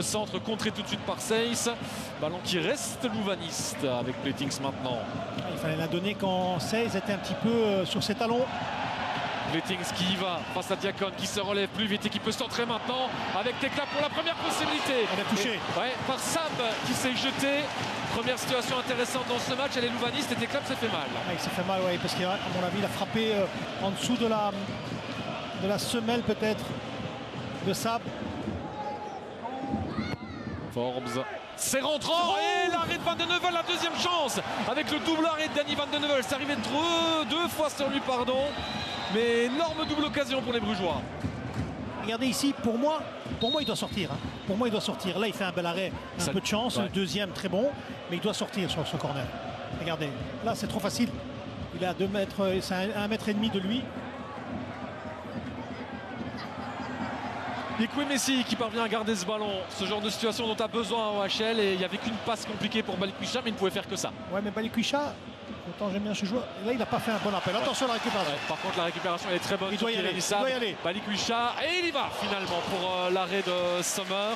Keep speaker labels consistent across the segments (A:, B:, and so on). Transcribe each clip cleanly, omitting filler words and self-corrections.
A: Le centre contré tout de suite par Seyss. Ballon qui reste louvaniste avec Pletings maintenant.
B: Il fallait la donner quand Seyss était un petit peu sur ses talons.
A: Pletings qui y va face à Diacon qui se relève plus vite et qui peut centrer maintenant avec Tekla pour la première possibilité.
B: Elle a touché.
A: Ouais, par Sab qui s'est jeté. Première situation intéressante dans ce match, elle est louvaniste et Tekla s'est fait mal.
B: Il s'est fait mal, oui, parce qu'à mon avis, il a frappé en dessous de la semelle peut-être de Sab.
A: Forbes, c'est rentrant et l'arrêt de Van de Neuvel, la deuxième chance avec le double arrêt de Danny Van de Neuvel. C'est arrivé deux fois sur lui, pardon, mais énorme double occasion pour les Brugeois.
B: Regardez ici, pour moi il doit sortir. Pour moi il doit sortir. Là il fait un bel arrêt, un peu de chance, ouais. Le deuxième très bon, mais il doit sortir sur ce corner. Regardez, là c'est trop facile. Il est à 2 mètres, c'est à 1,5 mètre de lui.
A: Likwe Messi qui parvient à garder ce ballon, ce genre de situation dont a besoin au HL, et il n'y avait qu'une passe compliquée pour Balikwisha, mais il ne pouvait faire que ça.
B: Ouais, mais Balikwisha, autant j'aime bien ce joueur, là il n'a pas fait un bon appel. Attention à la récupération.
A: Ouais, par contre la récupération elle est très bonne.
B: Il doit y aller.
A: Balikwisha, et il y va finalement pour l'arrêt de Sommer.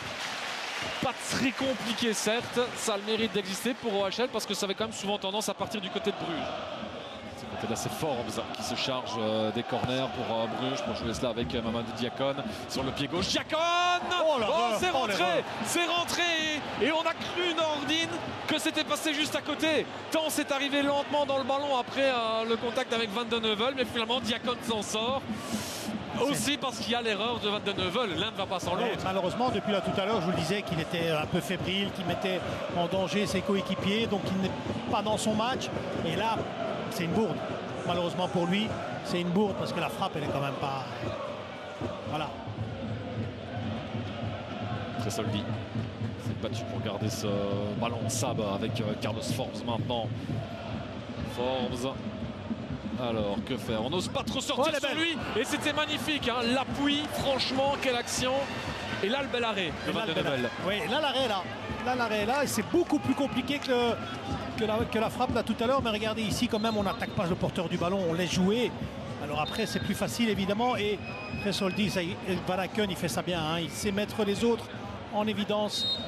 A: Pas très compliqué certes, ça a le mérite d'exister pour OHL parce que ça avait quand même souvent tendance à partir du côté de Bruges. Là c'est Forbes qui se charge des corners pour Bruges pour jouer cela avec Mamadou Diacon sur le pied gauche. Diacon, c'est rentré et on a cru Nordine que c'était passé juste à côté tant c'est arrivé lentement dans le ballon après le contact avec Van de Neuvel, mais finalement Diacon s'en sort. Aussi parce qu'il y a l'erreur de Van de Neuvel, l'un ne va pas sans l'autre.
B: Malheureusement, depuis là tout à l'heure, je vous le disais qu'il était un peu fébrile, qu'il mettait en danger ses coéquipiers, donc il n'est pas dans son match. Et là, c'est une bourde. Malheureusement pour lui, c'est une bourde parce que la frappe, elle est quand même pas... Voilà.
A: Très solide. C'est battu pour garder ce ballon Sab avec Carlos Forbes maintenant. Forbes. Alors, que faire? On n'ose pas trop sortir sur lui. Et c'était magnifique, hein. L'appui, franchement, quelle action. Et là, le bel arrêt de Van de Neuvel.
B: Oui, là, l'arrêt là. Là, l'arrêt là. Et c'est beaucoup plus compliqué que la frappe là tout à l'heure. Mais regardez ici, quand même, on n'attaque pas le porteur du ballon. On laisse jouer. Alors après, c'est plus facile, évidemment. Et Tresoldi, Van Aken, il fait ça bien. Hein. Il sait mettre les autres en évidence.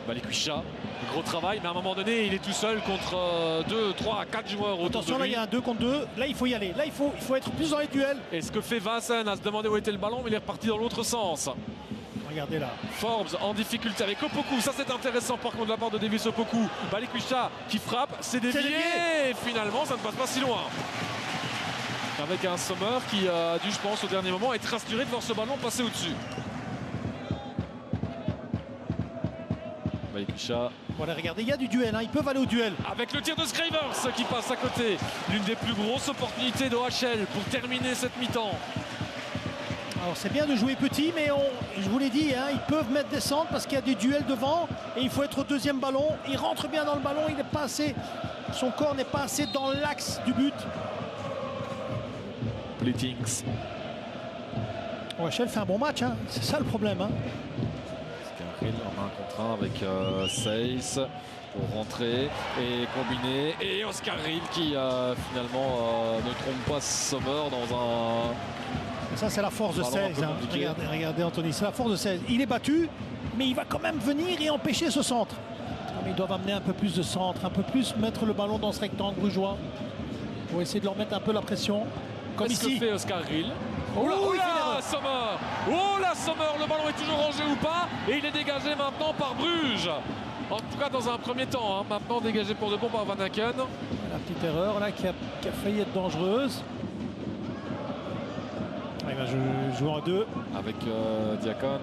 A: Balikwisha. Gros travail, mais à un moment donné, il est tout seul contre 2, 3, 4 joueurs autour de lui.
B: Attention, là, il y a un 2 contre 2. Là, il faut y aller. Là, il faut être plus dans les duels.
A: Et ce que fait Vincent, à se demander où était le ballon, mais il est reparti dans l'autre sens.
B: Regardez là.
A: Forbes en difficulté avec Opoku. Ça, c'est intéressant par contre de la part de Davis Opoku. Balikwisha qui frappe, c'est dévié. Et finalement, ça ne passe pas si loin. Avec un Sommer qui a dû, je pense, au dernier moment, être rassuré de voir ce ballon passer au-dessus. Balikwisha.
B: Voilà, regardez, il y a du duel, hein. Ils peuvent aller au duel.
A: Avec le tir de Scravers qui passe à côté. L'une des plus grosses opportunités d'OHL pour terminer cette mi-temps.
B: Alors c'est bien de jouer petit, mais je vous l'ai dit, hein, ils peuvent mettre des centres parce qu'il y a des duels devant. Et il faut être au deuxième ballon. Il rentre bien dans le ballon, il n'est pas assez. Son corps n'est pas assez dans l'axe du but.
A: Pletings.
B: OHL fait un bon match, hein. C'est ça le problème. Hein.
A: On a un contrat avec Seyss pour rentrer et combiner. Et Oscar Rill qui finalement ne trompe pas Sommer dans un...
B: Ça c'est la force de Seyss. Hein. Regardez Anthony, c'est la force de Seyss. Il est battu, mais il va quand même venir et empêcher ce centre. Mais ils doivent amener un peu plus de centre, un peu plus mettre le ballon dans ce rectangle brugeois. Pour essayer de leur mettre un peu la pression. Comme ici.
A: Ce que fait Oscar Rill. Oh là, Sommer! Oh là, Sommer! Le ballon est toujours rangé ou pas? Et il est dégagé maintenant par Bruges. En tout cas, dans un premier temps. Hein. Maintenant dégagé pour de bon par Van Aken.
B: La petite erreur là qui a failli être dangereuse. Il va jouer en 2.
A: Avec Diacon.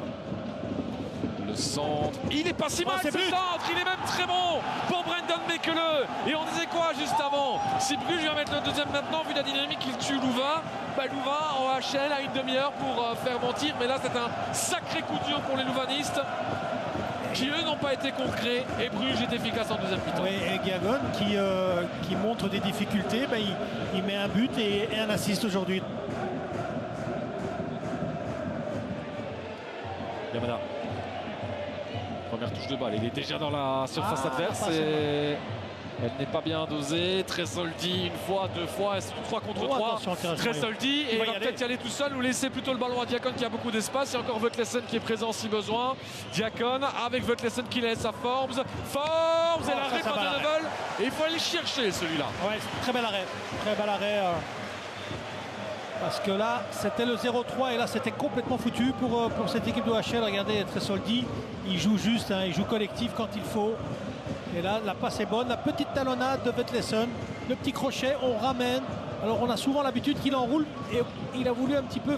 A: Le centre. Il est pas si mal ce centre! Il est même très bon pour Brendan Mekele. Et on disait quoi juste avant? Si Bruges va mettre le deuxième maintenant, vu la dynamique qu'il tue Louvain, Louvain en HL à une demi-heure pour faire mentir. Mais là, c'est un sacré coup dur pour les Louvanistes qui, eux, n'ont pas été concrets. Et Bruges est efficace en deuxième mi-temps.
B: Oui, et Gagon qui montre des difficultés, il met un but et un assist aujourd'hui.
A: Yamada. Première touche de balle, il est déjà dans la surface adverse. Elle n'est pas bien dosée. Tresoldi, une fois, deux fois, 3 contre 3. Tresoldi, et il va peut-être y aller tout seul ou laisser plutôt le ballon à Diakon qui a beaucoup d'espace. Il y a encore Vetlesen qui est présent si besoin. Diakon avec Vetlesen qui laisse à Forbes. Forbes et l'arrêt par De Nevel. Et il faut aller le chercher celui-là.
B: Ouais, très bel arrêt. Très bel arrêt. Parce que là, c'était le 0-3 et là, c'était complètement foutu pour cette équipe de OHL. Regardez, Tresoldi, il joue juste, hein, il joue collectif quand il faut. Et là, la passe est bonne. La petite talonnade de Vetlesen, le petit crochet, on ramène. Alors, on a souvent l'habitude qu'il enroule et il a voulu un petit peu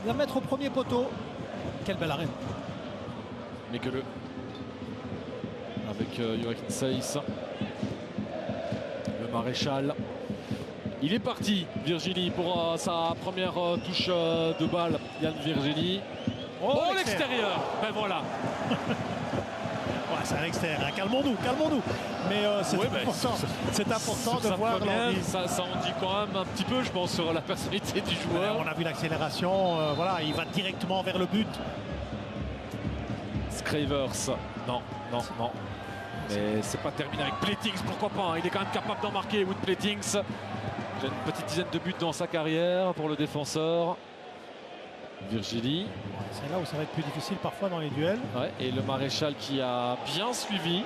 B: la mettre au premier poteau. Quel bel arrêt.
A: Mais que le... Avec Joachim Seiss. Le maréchal. Il est parti, Virgili, pour sa première touche de balle. Yann Virgili. Oh, l'extérieur. Ben voilà.
B: Ouais, c'est à l'extérieur. Hein. Calmons-nous. Mais c'est important de voir l'envie.
A: Ça en dit quand même un petit peu, je pense, sur la personnalité du joueur.
B: On a vu l'accélération. Voilà, il va directement vers le but.
A: Scravers. Non. Mais c'est pas terminé avec Pletings, pourquoi pas. Il est quand même capable d'en marquer, Wood Pletings. Il a une petite dizaine de buts dans sa carrière pour le défenseur. Virgili.
B: C'est là où ça va être plus difficile parfois dans les duels.
A: Ouais, et le maréchal qui a bien suivi.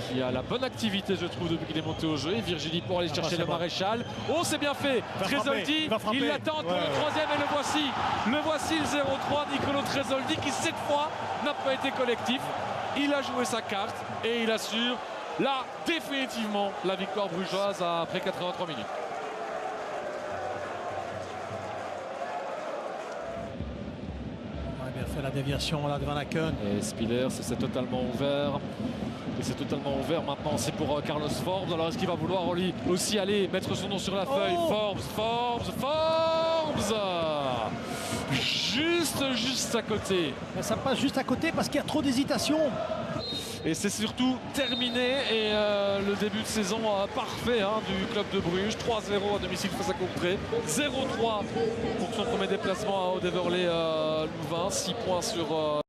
A: Qui a la bonne activité, je trouve, depuis qu'il est monté au jeu. Et Virgili pour aller chercher le maréchal. Oh, c'est bien fait. Tresoldi, il l'attend pour le troisième et le voici le 0-3. Nicolo Tresoldi qui cette fois n'a pas été collectif. Il a joué sa carte et il assure là définitivement la victoire brugeoise après 83 minutes.
B: On a bien fait la déviation là devant la Keun.
A: Et Spiller, c'est totalement ouvert. Et c'est totalement ouvert maintenant, c'est pour Carlos Forbes. Alors est-ce qu'il va vouloir aussi aller mettre son nom sur la feuille? Forbes juste à côté.
B: Mais ça passe juste à côté parce qu'il y a trop d'hésitation.
A: Et c'est surtout terminé et le début de saison parfait du club de Bruges. 3-0 à domicile face à Courtrai. 0-3 pour son premier déplacement à Eau-de-Louvain. 6 points sur